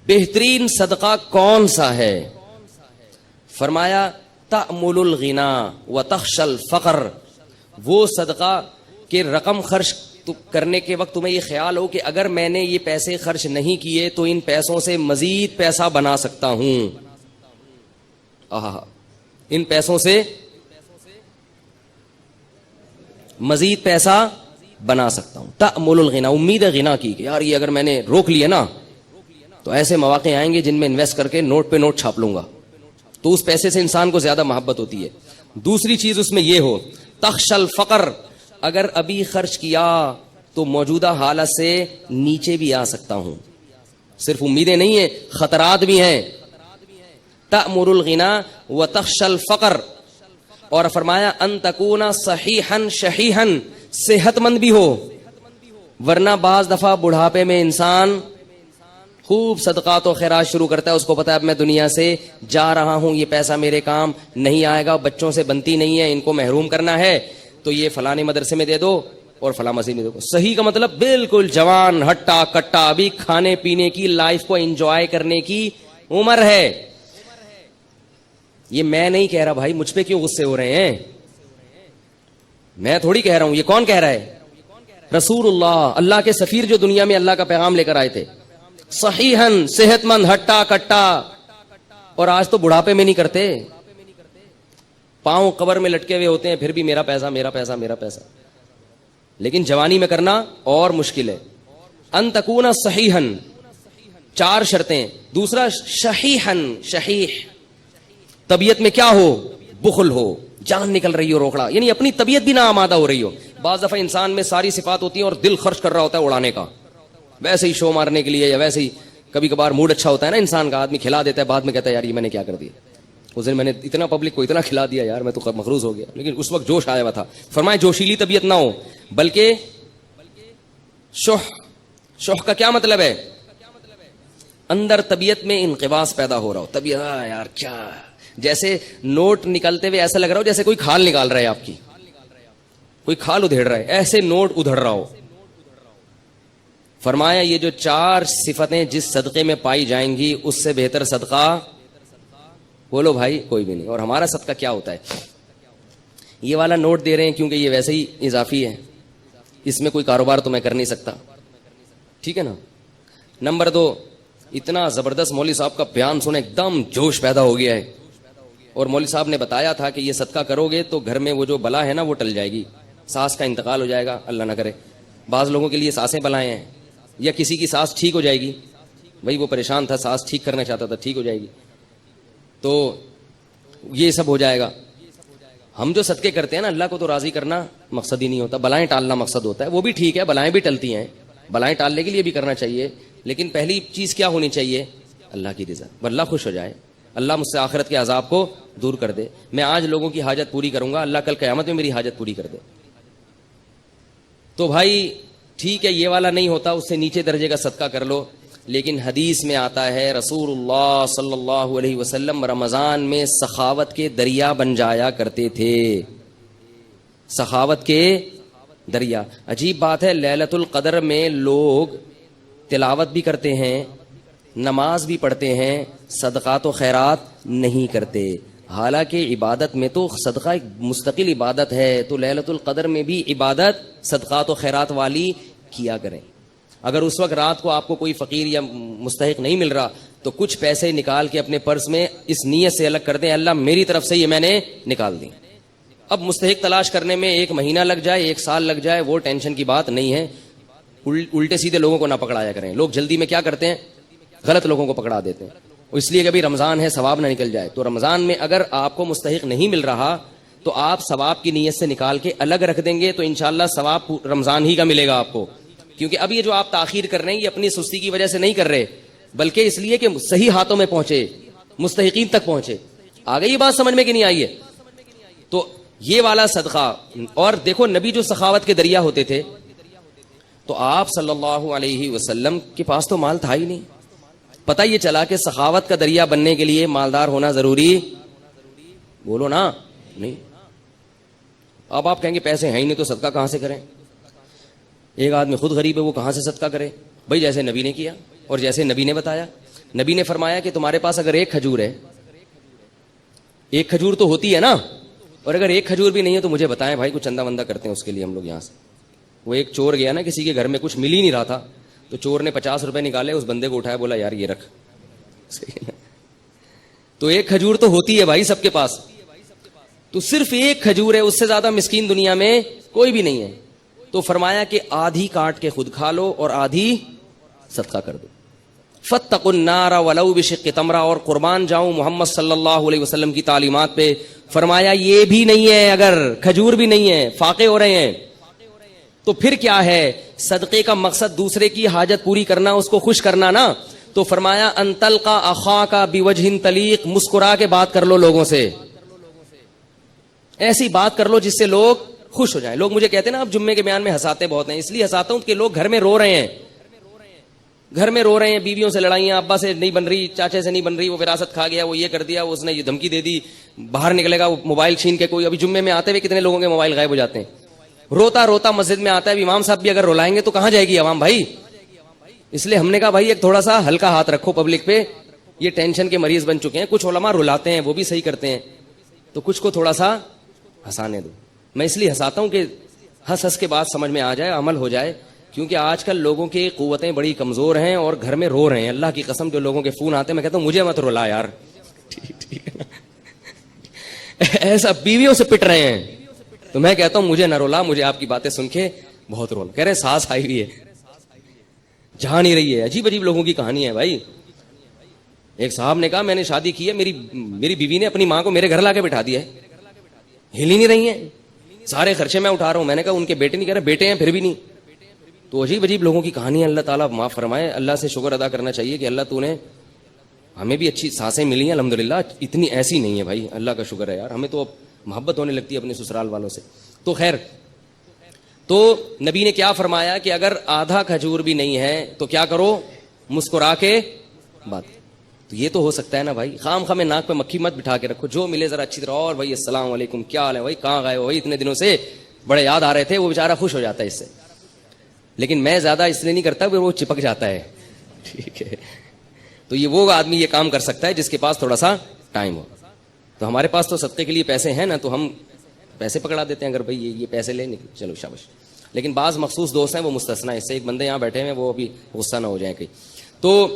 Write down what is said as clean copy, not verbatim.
بہترین صدقہ کون سا ہے؟ فرمایا تأمل الغنا وتخشى الفقر، وہ صدقہ کہ رقم خرچ کرنے کے وقت تمہیں یہ خیال ہو کہ اگر میں نے یہ پیسے خرچ نہیں کیے تو ان پیسوں سے مزید پیسہ بنا سکتا ہوں، ان پیسوں سے مزید پیسہ بنا سکتا ہوں۔ تأمل الغنا، امید ہے غنا کی کہ یار یہ اگر میں نے روک لیا نا تو ایسے مواقع آئیں گے جن میں انویسٹ کر کے نوٹ پہ نوٹ چھاپ لوں گا، تو اس پیسے سے انسان کو زیادہ محبت ہوتی ہے۔ دوسری چیز اس میں یہ ہو تخشى الفقر، اگر ابھی خرچ کیا تو موجودہ حالت سے نیچے بھی آ سکتا ہوں، صرف امیدیں نہیں ہیں، خطرات بھی ہیں۔ تأمل الغنا وتخشى الفقر، اور فرمایا ان تکون صحیحا شحیحا، صحت مند بھی ہو، ورنہ بعض دفعہ بڑھاپے میں انسان خوب صدقات و خیرات شروع کرتا ہے، اس کو پتا ہے اب میں دنیا سے جا رہا ہوں، یہ پیسہ میرے کام نہیں آئے گا، بچوں سے بنتی نہیں ہے، ان کو محروم کرنا ہے تو یہ فلانے مدرسے میں دے دو اور فلاں مسجد میں دے دو۔ صحیح کا مطلب بالکل جوان ہٹا کٹا، ابھی کھانے پینے کی، لائف کو انجوائے کرنے کی عمر ہے۔ یہ میں نہیں کہہ رہا بھائی، مجھ پہ کیوں غصے ہو رہے ہیں؟ میں تھوڑی کہہ رہا ہوں، یہ کون کہہ رہا ہے؟ رسول اللہ، اللہ کے سفیر جو دنیا میں اللہ کا پیغام لے کر آئے تھے، صحیحاً، صحت مند، ہٹا کٹا، اور آج تو بڑھاپے میں نہیں کرتے، پاؤں قبر میں لٹکے ہوئے ہوتے ہیں پھر بھی میرا پیسہ میرا پیسہ میرا پیسہ، لیکن جوانی میں کرنا اور مشکل ہے۔ ان تکون صحیحاً، 4 شرطیں۔ دوسرا شحیحاً، شحیح، طبیعت میں کیا ہو؟ بخل ہو، جان نکل رہی ہو روکڑا، یعنی اپنی طبیعت بھی نہ آمادہ ہو رہی ہو۔ بعض دفعہ انسان میں ساری صفات ہوتی ہیں اور دل خرچ کر رہا ہوتا ہے اڑانے کا، ویسے ہی شو مارنے کے لیے، یا ویسے ہی کبھی کبھار موڈ اچھا ہوتا ہے نا انسان کا، آدمی کھلا دیتا ہے، بعد میں کہتا ہے یار یہ میں نے کیا کر دیا، اس دن میں نے اتنا پبلک کو اتنا کھلا دیا یار میں تو مخروض ہو گیا، لیکن اس وقت جوش آیا ہوا تھا۔ فرمائے جوشیلی طبیعت نہ ہو، بلکہ شح کا کیا مطلب ہے؟ اندر طبیعت میں انقباض پیدا ہو رہا ہو، طبیعت یار کیا، جیسے نوٹ نکلتے ہوئے ایسا لگ رہا ہو جیسے کوئی کھال نکال رہا ہے، آپ کی کوئی کھال ادھیڑ رہا ہے، ایسے نوٹ ادھڑ رہا ہو۔ فرمایا یہ جو 4 صفتیں جس صدقے میں پائی جائیں گی اس سے بہتر صدقہ بولو بھائی کوئی بھی نہیں۔ اور ہمارا صدقہ کیا ہوتا ہے؟ یہ والا نوٹ دے رہے ہیں کیونکہ یہ ویسے ہی اضافی ہے، اس میں کوئی کاروبار تو میں کر نہیں سکتا، ٹھیک ہے نا۔ نمبر 2، اتنا زبردست مولوی صاحب کا بیان سنے ایک دم جوش پیدا ہو گیا ہے، اور مولوی صاحب نے بتایا تھا کہ یہ صدقہ کرو گے تو گھر میں وہ جو بلا ہے نا وہ ٹل جائے گی، ساس کا انتقال ہو جائے گا، اللہ نہ کرے، بعض لوگوں کے لیے ساسیں بلائیں ہیں، یا کسی کی ساس ٹھیک ہو جائے گی، بھائی وہ پریشان تھا، ساس ٹھیک کرنا چاہتا تھا، ٹھیک ہو جائے گی، تو یہ سب ہو جائے گا۔ ہم جو صدقے کرتے ہیں نا، اللہ کو تو راضی کرنا مقصد ہی نہیں ہوتا، بلائیں ٹالنا مقصد ہوتا ہے، وہ بھی ٹھیک ہے، بلائیں بھی ٹلتی ہیں، بلائیں ٹالنے کے لیے بھی کرنا چاہیے، لیکن پہلی چیز کیا ہونی چاہیے؟ اللہ کی رضا، اللہ خوش ہو جائے، اللہ مجھ سے آخرت کے عذاب کو دور کر دے، میں آج لوگوں کی حاجت پوری کروں گا، اللہ کل قیامت میں میری حاجت پوری کر دے۔ تو بھائی ٹھیک ہے، یہ والا نہیں ہوتا، اس سے نیچے درجے کا صدقہ کر لو، لیکن حدیث میں آتا ہے رسول اللہ صلی اللہ علیہ وسلم رمضان میں سخاوت کے دریا بن جایا کرتے تھے، سخاوت کے دریا۔ عجیب بات ہے، لیلۃ القدر میں لوگ تلاوت بھی کرتے ہیں، نماز بھی پڑھتے ہیں، صدقات و خیرات نہیں کرتے، حالانکہ عبادت میں تو صدقہ ایک مستقل عبادت ہے، تو لیلۃ القدر میں بھی عبادت صدقات و خیرات والی کیا کریں۔ اگر اس وقت رات کو آپ کو کوئی فقیر یا مستحق نہیں مل رہا تو کچھ پیسے نکال کے اپنے پرس میں اس نیت سے الگ کر دیں، اللہ میری طرف سے یہ میں نے نکال دی۔ اب مستحق تلاش کرنے میں 1 مہینہ لگ جائے، 1 سال لگ جائے، وہ ٹینشن کی بات نہیں ہے، الٹے سیدھے لوگوں کو نہ پکڑایا کریں۔ لوگ جلدی میں کیا کرتے ہیں؟ غلط لوگوں کو پکڑا دیتے ہیں، اس لیے کہ ابھی رمضان ہے ثواب نہ نکل جائے۔ تو رمضان میں اگر آپ کو مستحق نہیں مل رہا تو آپ ثواب کی نیت سے نکال کے الگ رکھ دیں گے تو انشاءاللہ ثواب رمضان ہی کا ملے گا آپ کو، کیونکہ اب یہ جو آپ تاخیر کر رہے ہیں یہ اپنی سستی کی وجہ سے نہیں کر رہے، بلکہ اس لیے کہ صحیح ہاتھوں میں پہنچے، مستحقین تک پہنچے۔ آگے یہ بات سمجھ میں کہ نہیں آئی ہے؟ تو یہ والا صدقہ، اور دیکھو نبی جو سخاوت کے دریا ہوتے تھے، تو آپ صلی اللہ علیہ وسلم کے پاس تو مال تھا ہی نہیں، پتہ یہ چلا کہ سخاوت کا دریا بننے کے لیے مالدار ہونا ضروری، بولو نا، نہیں۔ اب آپ کہیں گے پیسے ہیں ہی نہیں تو صدقہ کہاں سے کریں؟ ایک آدمی خود غریب ہے، وہ کہاں سے صدقہ کرے؟ بھائی جیسے نبی نے کیا اور جیسے نبی نے بتایا، نبی نے فرمایا کہ تمہارے پاس اگر ایک کھجور ہے، ایک کھجور تو ہوتی ہے نا، اور اگر ایک کھجور بھی نہیں ہے تو مجھے بتائیں بھائی، کچھ چندہ وندہ کرتے ہیں اس کے لیے ہم لوگ یہاں سے. وہ ایک چور گیا نا کسی کے گھر میں، کچھ مل ہی نہیں رہا تھا، تو چور نے 50 روپے نکالے، اس بندے کو اٹھایا، بولا یار یہ رکھ. تو ایک کھجور تو ہوتی ہے بھائی سب کے پاس، تو صرف ایک کھجور ہے، اس سے زیادہ مسکین دنیا میں کوئی بھی نہیں ہے. تو فرمایا کہ آدھی کاٹ کے خود کھا لو اور آدھی صدقہ کر دو. فاتقوا النار ولو بشق تمرہ. اور قربان جاؤں محمد صلی اللہ علیہ وسلم کی تعلیمات پہ. فرمایا یہ بھی نہیں ہے، اگر کھجور بھی نہیں ہے، فاقے ہو رہے ہیں، تو پھر کیا ہے؟ صدقے کا مقصد دوسرے کی حاجت پوری کرنا، اس کو خوش کرنا نا. تو فرمایا ان تلقى اخاك بوجه طلیق. مسکرا کے بات کر لو لوگوں سے، ایسی بات کر لو جس سے لوگ خوش ہو جائیں. لوگ مجھے کہتے ہیں نا آپ جمعے کے بیان میں ہنساتے بہت ہیں، اس لیے ہنساتا ہوں کہ لوگ گھر میں رو رہے ہیں، گھر میں رو رہے ہیں، بیویوں سے لڑائیاں، ابا سے نہیں بن رہی، چاچے سے نہیں بن رہی، وہ وراثت کھا گیا، وہ یہ کر دیا، اس نے یہ دھمکی دے دی، باہر نکلے گا وہ موبائل چھین کے. کوئی ابھی جمعے میں آتے ہوئے کتنے لوگوں کے موبائل غائب ہو جاتے ہیں. روتا روتا مسجد میں آتا ہے. امام صاحب بھی اگر رلائیں گے تو کہاں جائے گی عوام بھائی؟ اس لیے ہم نے کہا بھائی ایک تھوڑا سا ہلکا ہاتھ رکھو پبلک پہ. یہ ٹینشن کے مریض بن چکے ہیں. کچھ علماء رلاتے ہیں، وہ بھی صحیح کرتے ہیں، تو کچھ کو تھوڑا سا ہنسانے دو. میں اس لیے ہنساتا ہوں کہ ہنس ہنس کے بعد سمجھ میں آ جائے، عمل ہو جائے. کیونکہ آج کل لوگوں کی قوتیں بڑی کمزور ہیں اور گھر میں رو رہے ہیں. اللہ کی قسم جو لوگوں کے فون آتے ہیں میں کہتا ہوں مجھے مت رلا یار. ٹھیک ہے نا؟ ایسا بیویوں سے پٹ رہے ہیں تو میں کہتا ہوں مجھے نہ رولا، مجھے آپ کی باتیں سن کے بہت رولا. کہہ رہے ہیں سانس آئی ہوئی ہے، جہاں نہیں رہی ہے. عجیب عجیب لوگوں کی کہانی ہے بھائی. ایک صاحب نے کہا میں نے شادی کی ہے، میری بیوی نے اپنی ماں کو میرے گھر لا کے بٹھا دیا ہے، ہل ہی نہیں رہی ہیں، سارے خرچے میں اٹھا رہا ہوں. میں نے کہا ان کے بیٹے نہیں، کہہ رہے بیٹے ہیں پھر بھی نہیں. تو عجیب عجیب لوگوں کی کہانی ہے. اللہ تعالیٰ معاف فرمائے. اللہ سے شکر ادا کرنا چاہیے کہ اللہ تو نے ہمیں بھی اچھی سانسیں ملی ہیں الحمدللہ. اتنی ایسی نہیں ہے بھائی، اللہ کا شکر ہے یار. ہمیں تو اب محبت ہونے لگتی ہے اپنے سسرال والوں سے. تو خیر، تو نبی نے کیا فرمایا کہ اگر آدھا کھجور بھی نہیں ہے تو کیا کرو؟ مسکرا کے بات. تو یہ تو ہو سکتا ہے نا بھائی. خام خام ناک پہ مکھی مت بٹھا کے رکھو، جو ملے ذرا اچھی طرح. اور بھائی السلام علیکم، کیا حال ہے بھائی، کہاں گئے ہو بھائی، اتنے دنوں سے بڑے یاد آ رہے تھے. وہ بیچارہ خوش ہو جاتا ہے اس سے. لیکن میں زیادہ اس لیے نہیں کرتا کہ وہ چپک جاتا ہے. ٹھیک ہے، تو یہ وہ آدمی یہ کام کر سکتا ہے جس کے پاس تھوڑا سا ٹائم ہو. تو ہمارے پاس تو صدقے کے لیے پیسے ہیں نا، تو ہم پیسے پکڑا دیتے ہیں. اگر بھائی یہ پیسے لے نکل چلو شاباش. لیکن بعض مخصوص دوست ہیں وہ مستثنا. اس سے ایک بندے یہاں بیٹھے ہیں وہ ابھی غصہ نہ ہو جائیں کہیں. تو